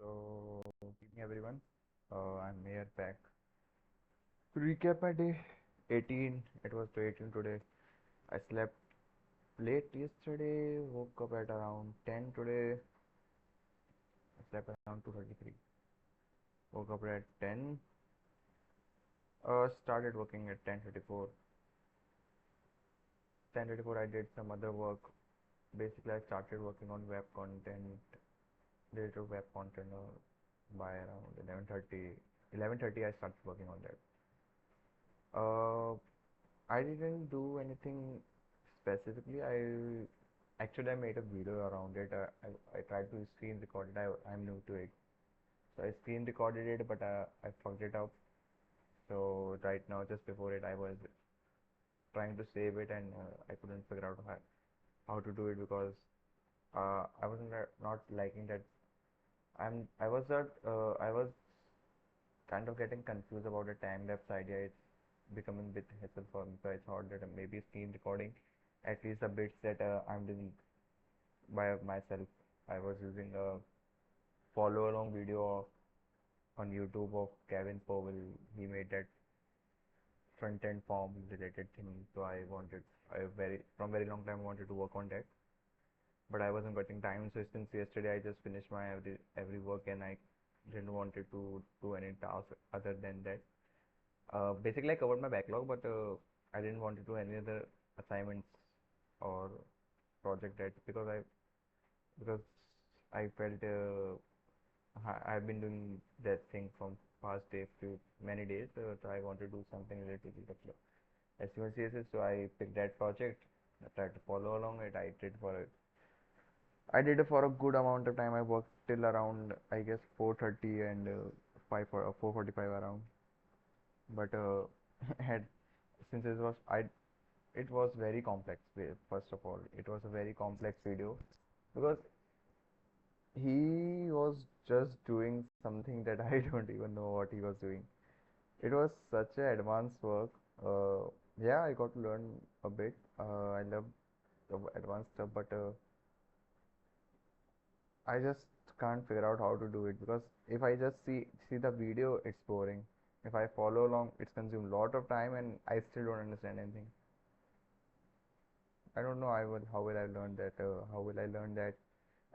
So, good evening everyone. I'm here back to recap my day 18. It was day 18 today. I slept late yesterday, woke up at around 10 today. I slept around 2:33. Woke up at 10. Started working at 10:34. 10:34 I did some other work. Basically, I started working on web content, digital web content by around 11:30. 11:30 I started working on that. Uh, I didn't do anything specifically. I made a video around it. I tried to screen record it. I'm new to it, so I screen recorded it, but I fucked it up. So right now, just before it, I was trying to save it, and I couldn't figure out how to do it because I wasn't not liking that. I was kind of getting confused about the time lapse idea. It's becoming a bit hassle for me, so I thought that maybe screen recording, at least the bits that I'm doing by myself. I was using a follow along video on YouTube of Kevin Powell. He made that front end form related thing. So I from very long time wanted to work on that, but I wasn't getting time. So since yesterday I just finished my every work and I didn't wanted to do any task other than that. Basically I covered my backlog, but I didn't want to do any other assignments or project that because I felt I've been doing that thing from past many days, so I want to do something related to the HTML CSS. So I picked that project. I tried to follow along it. I did it for a good amount of time. I worked till around I guess 4:30 and 4:45 around. But had since it was very complex. First of all, it was a very complex video because he was just doing something that I don't even know what he was doing. It was such a advanced work. Uh, yeah, I got to learn a bit. I love the advanced stuff, but I just can't figure out how to do it because if I just see the video, it's boring. If I follow along, it's consumed a lot of time, and I still don't understand anything. I don't know. How will I learn that? How will I learn that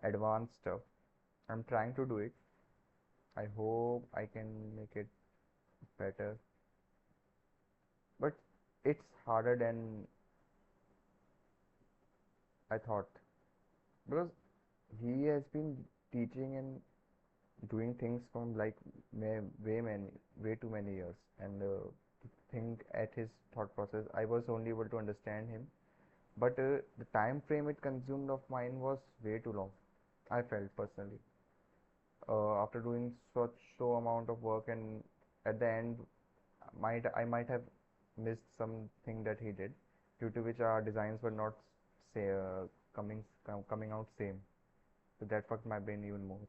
advanced stuff? I'm trying to do it. I hope I can make it better, but it's harder than I thought because he has been teaching and doing things from like way too many years, and to think at his thought process, I was only able to understand him, but the time frame it consumed of mine was way too long. I felt personally, after doing such so amount of work, and at the end, I might have missed something that he did, due to which our designs were not say coming out same. So that fucked my brain even more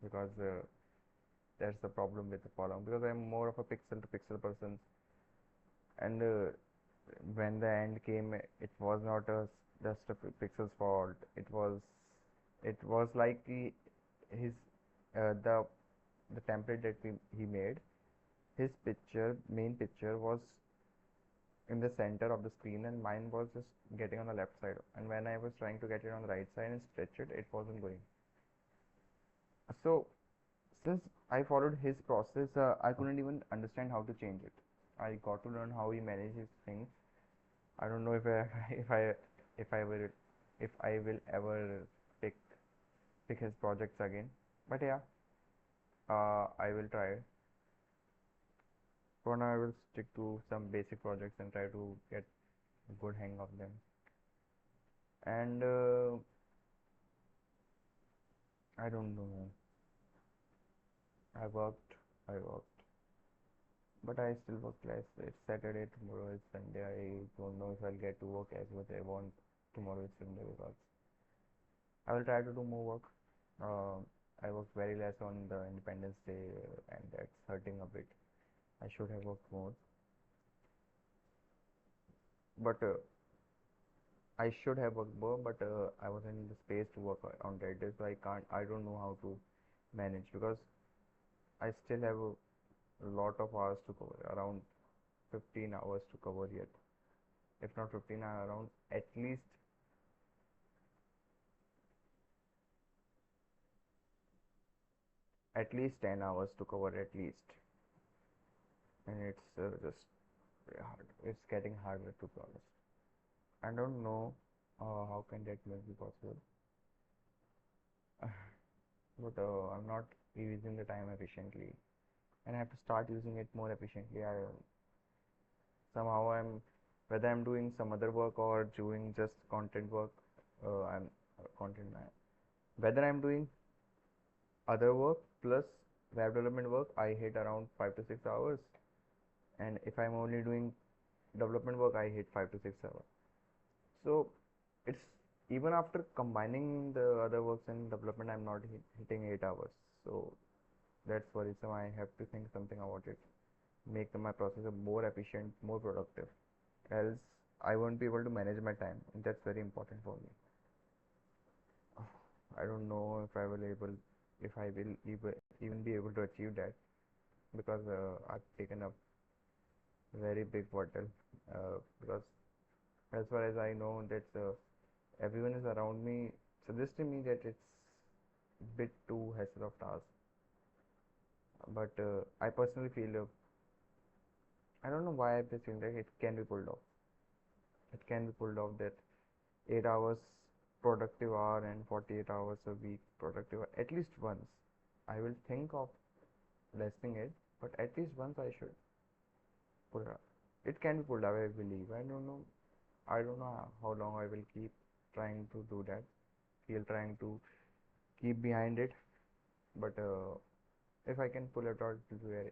because that's the problem with the following because I'm more of a pixel to pixel person, and when the end came, it was not just a pixel's fault. It was like his the template that he made. His main picture was in the center of the screen, and mine was just getting on the left side. And when I was trying to get it on the right side and stretch it, it wasn't going. So since I followed his process, I couldn't even understand how to change it. I got to learn how he manages things. I don't know if I if I if I will if I will ever pick pick his projects again. But yeah, I will try. For now, I will stick to some basic projects and try to get a good hang of them. And I don't know. I worked, I worked, but I still work less. It's Saturday, tomorrow is Sunday. I don't know if I'll get to work as much I want. Tomorrow is Sunday because I will try to do more work. Uh, I worked very less on the Independence Day, and that's hurting a bit. I should have worked more, but I should have worked more, but I wasn't in the space to work on that day, so I can't. I don't know how to. manage, because I still have a lot of hours to cover, around 15 hours to cover yet. If not 15, around at least 10 hours to cover at least. And it's just very hard. It's getting harder, to be honest. I don't know how can that be possible. But I'm not using the time efficiently, and I have to start using it more efficiently. I somehow I'm Whether I'm doing some other work or doing just content work, I'm content man. Whether I'm doing other work plus web development work, I hit around 5 to 6 hours, and if I'm only doing development work, I hit 5 to 6 hours. So it's even after combining the other works and development, I'm not hitting 8 hours. So that's worrisome. I have to think something about it, make my processor more efficient, more productive. Else, I won't be able to manage my time, and that's very important for me. I don't know if I will even be able to achieve that, because I've taken a very big bottle. Because as far as I know, that everyone is around me suggesting me that it's bit too hassle of task. But I personally feel I don't know why I feel that it can be pulled off. It can be pulled off that 8 hours productive hour and 48 hours a week productive hour, at least once. I will think of lessening it, but at least once I should pull it up. It can be pulled off, I believe. I don't know. I don't know how long I will keep trying to do that. Still trying to keep behind it, but if I can pull it out,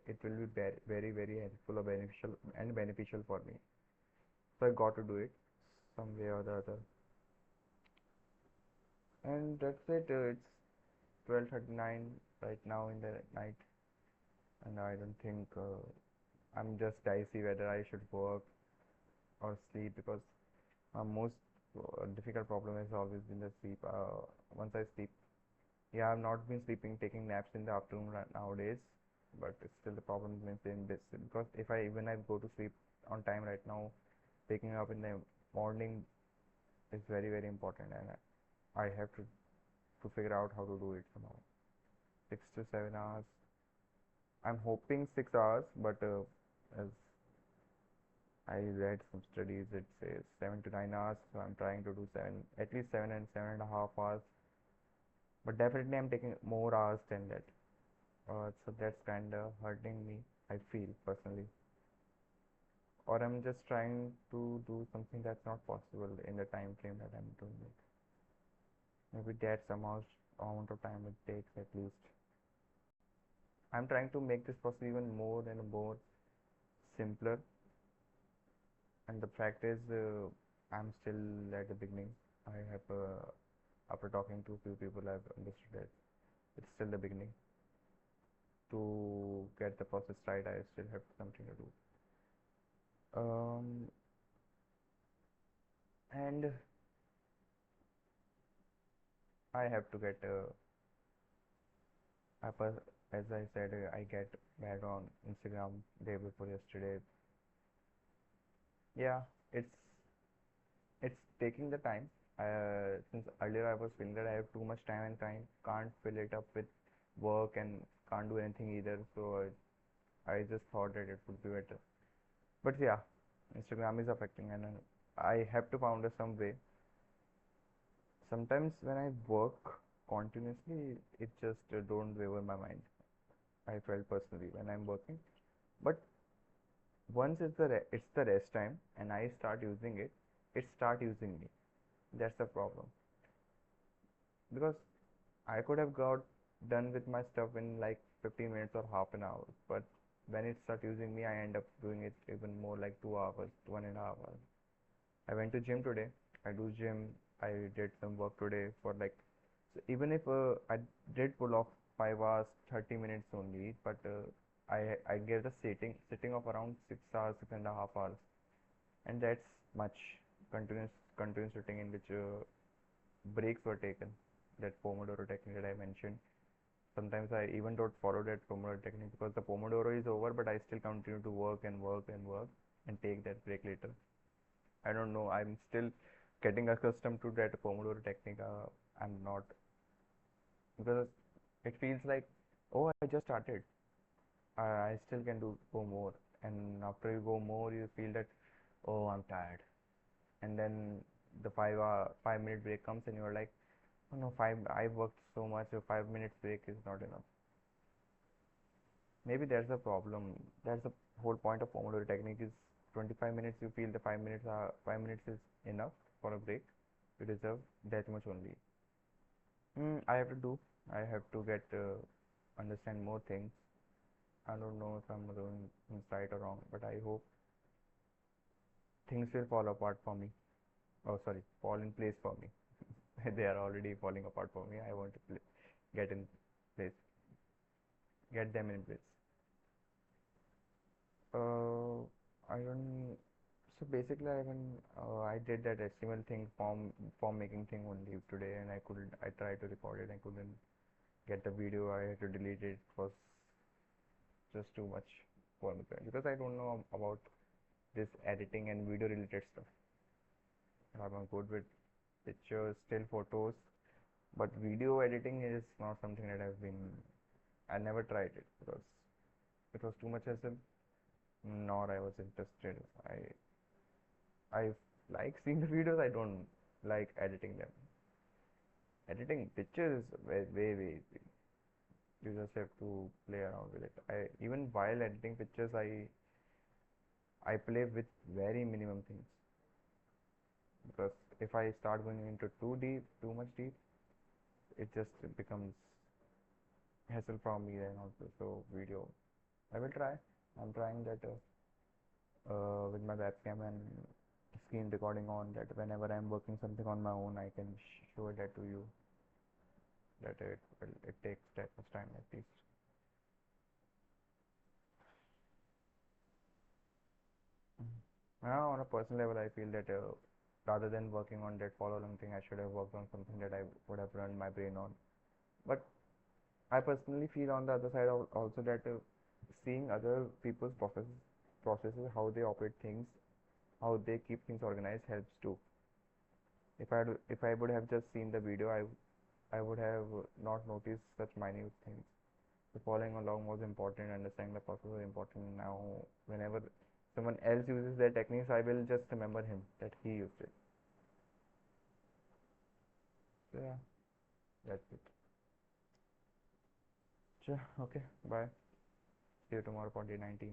it will be very, very helpful or beneficial for me. So I got to do it some way or the other. And that's it. It's 12:39 right now in the night, and I don't think I'm just dicey whether I should work or sleep, because my most difficult problem has always been the sleep. Once I sleep, yeah, I've not been sleeping, taking naps in the afternoon nowadays, but it's still the problem remains in this, because if I even I go to sleep on time right now, waking up in the morning is very, very important, and I have to figure out how to do it somehow. 6 to 7 hours. I'm hoping 6 hours, but as I read some studies, it says 7 to 9 hours. So I'm trying to do at least 7 and 7.5 hours. But definitely, I'm taking more hours than that. So that's kind of hurting me, I feel personally. Or I'm just trying to do something that's not possible in the time frame that I'm doing it. Maybe that's the amount of time it takes at least. I'm trying to make this process even more and more simpler. And the fact is, I'm still at the beginning. I have, after talking to a few people, I've understood that it's still the beginning. To get the process right, I still have something to do. Um, and I have to get, as I said, I get back on Instagram day before yesterday. Yeah, it's it's taking the time. Since earlier I was feeling that I have too much time and can't fill it up with work and can't do anything either. So I just thought that it would be better. But yeah, Instagram is affecting, and I have to find some way. Sometimes when I work continuously, it just don't waver my mind. I felt personally when I'm working, but once it's the rest time and I start using it, it start using me. That's the problem, because I could have got done with my stuff in like 15 minutes or half an hour, but when it start using me, I end up doing it even more, like 2 hours, 1.5 hours. I went to gym today. I do gym. I did some work today for like, so even if I did pull off 5 hours, 30 minutes only, but I gave the sitting of around 6 hours, 6.5 hours, and that's much continuous sitting in which breaks were taken. That Pomodoro technique that I mentioned. Sometimes I even don't follow that Pomodoro technique because the Pomodoro is over, but I still continue to work and work and work and take that break later. I don't know. I'm still getting accustomed to that Pomodoro technique. I'm not, because it feels like, oh, I just started. I still can go more. And after you go more, you feel that, oh, I'm tired. And then the 5 minute break comes, and you're like, oh no, I've worked so much. A 5 minutes break is not enough. Maybe that's the problem. That's the whole point of Pomodoro technique is 25 minutes. You feel the 5 minutes is enough for a break. You deserve that much only. I have to do. I have to get understand more things. I don't know if I'm doing things right or wrong, but I hope things will fall apart for me. Oh, sorry, fall in place for me. They are already falling apart for me. I want to get in place, get them in place. Uh, I don't. So basically, I did that HTML thing form making thing only today, and I couldn't. I tried to record it. I couldn't get the video. I had to delete it. It was just too much for me because I don't know about this editing and video related stuff. I'm good with pictures, still photos, but video editing is not something that I never tried it because it was too much hassle, nor I was interested. I like seeing the videos, I don't like editing them. Editing pictures is way easy. You just have to play around with it. Even while editing pictures, I play with very minimum things because if I start going into too much deep, it just becomes hassle from me and also. So video, I will try. I'm trying that with my webcam and screen recording on, that whenever I'm working something on my own, I can show that to you. That it takes that much time at least. Now, on a personal level, I feel that rather than working on that following thing, I should have worked on something that I would have run my brain on. But I personally feel on the other side also that seeing other people's processes, how they operate things, how they keep things organized helps too. If I would have just seen the video, I would have not noticed such minute things. So following along was important, understanding the process was important. Now, whenever someone else uses their techniques, I will just remember him that he used it. So yeah, that's it. Sure, okay, bye. See you tomorrow for day 19.